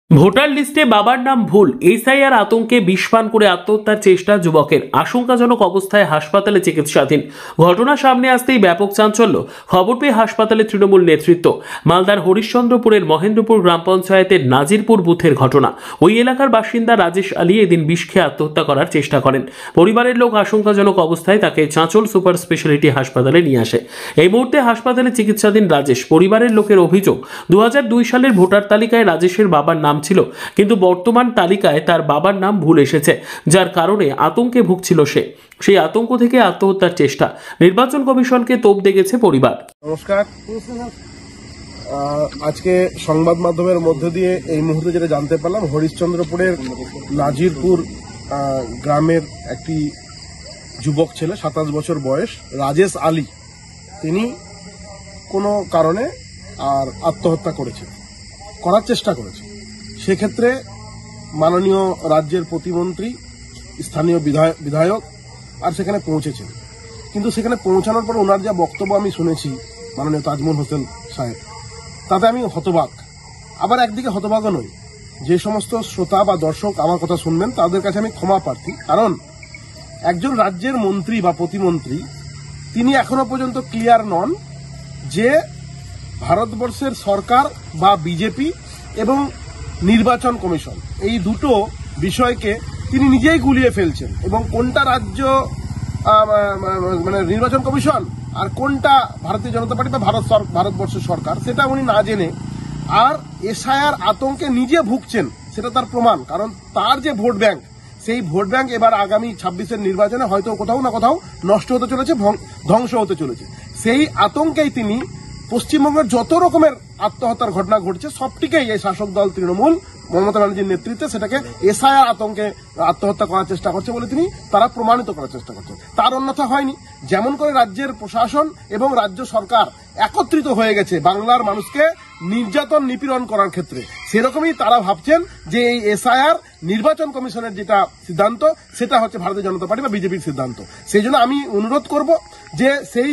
Voter লিস্টে বাবার নাম ভুল, এসআইআর আতঙ্কে বিষপান করে আত্মহত্যার চেষ্টা যুবকের, আশঙ্কাজনক অবস্থায় হাসপাতালে চিকিৎসাধীন। ঘটনা সামনে আসতেই ব্যাপক চাঞ্চল্য। খবর পেয়ে হাসপাতালে তৃণমূল নেতৃত্ব। মালদার হরিশ্চন্দ্রপুরের মহেন্দ্রপুর গ্রাম পঞ্চায়েতের নাজিরপুর বুথের ঘটনা। ওই এলাকার বাসিন্দা রাজেশ আলী এদিন বিষ খেয়ে আত্মহত্যা করার চেষ্টা করেন। পরিবারের লোক আশঙ্কাজনক অবস্থায় তাকে চাঁচল সুপার স্পেশালিটি হাসপাতালে নিয়ে আসে। এই মুহূর্তে হাসপাতালে চিকিৎসাধীন রাজেশ। পরিবারের লোকের অভিযোগ, 2002 সালের ভোটার তালিকায় রাজেশের বাবার নাম ছিল, কিন্তু বর্তমান তালিকায় তার বাবার নাম ভুল এসেছে, যার কারণে আতঙ্কে ভুগছিল সে। সেই আতঙ্ক থেকে আত্মহত্যার চেষ্টা। নির্বাচন কমিশনকে তোপ দেগেছে পরিবার। নমস্কার। আজকে সংবাদ মাধ্যমের মধ্যে দিয়ে এই মুহূর্তে যেটা জানতে পারলাম, হরিশ্চন্দ্রপুরের নাজিরপুর গ্রামের একটি যুবক ছেলে, 27 বছর বয়স, রাজেশ আলী, তিনি কোনো কারণে আর আত্মহত্যা করার চেষ্টা করেছে। সেক্ষেত্রে মাননীয় রাজ্যের প্রতিমন্ত্রী, স্থানীয় বিধায়ক আর সেখানে পৌঁছেছেন। কিন্তু সেখানে পৌঁছানোর পর ওনার যা বক্তব্য আমি শুনেছি, মাননীয় তাজমল হোসেন সাহেব, তাতে আমি হতবাক। আবার একদিকে হতবাকও নই। যে সমস্ত শ্রোতা বা দর্শক আমার কথা শুনবেন তাদের কাছে আমি ক্ষমা প্রার্থী, কারণ একজন রাজ্যের মন্ত্রী বা প্রতিমন্ত্রী তিনি এখনো পর্যন্ত ক্লিয়ার নন যে ভারতবর্ষের সরকার বা বিজেপি এবং নির্বাচন কমিশন, এই দুটো বিষয়কে তিনি নিজেই গুলিয়ে ফেলছেন, এবং কোনটা রাজ্য মানে নির্বাচন কমিশন আর কোনটা ভারতীয় জনতা পার্টি বা ভারতবর্ষের সরকার, সেটা উনি না জেনে আর এসআইআর আতঙ্কে নিজে ভুগছেন, সেটা তার প্রমাণ। কারণ তার যে ভোট ব্যাংক, সেই ভোট ব্যাংক এবার আগামী 26-এর নির্বাচনে হয়তো কোথাও না কোথাও নষ্ট হতে চলেছে, ধ্বংস হতে চলেছে। সেই আতঙ্কেই তিনি পশ্চিমবঙ্গের যত রকমের আত্মহত্যার ঘটনা ঘটছে সবটিকেই এই শাসক দল তৃণমূল মমতা ব্যানার্জির নেতৃত্বে সেটাকে এসআইআর আতঙ্কে আত্মহত্যা করার চেষ্টা করছে বলে তারা প্রমাণিত করার চেষ্টা করছে। তার অন্যথা হয়নি। যেমন করে রাজ্যের প্রশাসন এবং রাজ্য সরকার একত্রিত হয়ে গেছে বাংলার মানুষকে নির্যাতন নিপীড়ন করার ক্ষেত্রে, সেরকমই তারা ভাবছেন যে এই এসআইআর নির্বাচন কমিশনের যেটা সিদ্ধান্ত, সেটা হচ্ছে ভারতীয় জনতা পার্টি বা বিজেপির সিদ্ধান্ত। সেই জন্য আমি অনুরোধ করব যে সেই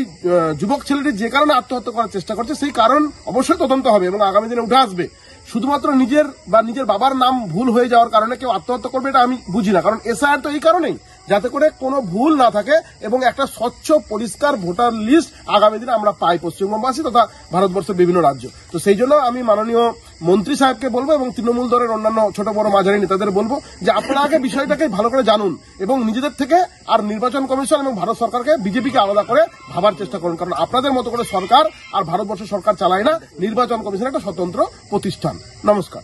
যুবক ছেলেটি যে কারণে আত্মহত্যা করার চেষ্টা করছে সেই কারণ অবশ্যই তদন্ত হবে এবং আগামী দিনে উঠে আসবে। শুধুমাত্র নিজের বাবার নাম ভুল হয়ে যাওয়ার কারণে কেউ আত্মহত্যা করবে এটা আমি বুঝি না। কারণ এসআইআর তো এই কারণেই, যাতে করে কোনো ভুল না থাকে এবং একটা স্বচ্ছ পরিষ্কার ভোটার লিস্ট আগামী দিনে আমরা পাই পশ্চিমবঙ্গবাসী তথা ভারতবর্ষের বিভিন্ন রাজ্য। তো সেই জন্য আমি মাননীয় মন্ত্রী সাহেবকে বলবো এবং তৃণমূল দলের অন্যান্য ছোট বড় মাঝারি নেতাদের বলবো যে আপনারা আগে বিষয়টাকে ভালো করে জানুন এবং নিজেদের থেকে আর নির্বাচন কমিশন এবং ভারত সরকারকে, বিজেপিকে আলাদা করে ভাবার চেষ্টা করুন। কারণ আপনাদের মতো করে সরকার আর ভারতবর্ষের সরকার চালায় না, নির্বাচন কমিশন একটা স্বতন্ত্র প্রতিষ্ঠান। নমস্কার।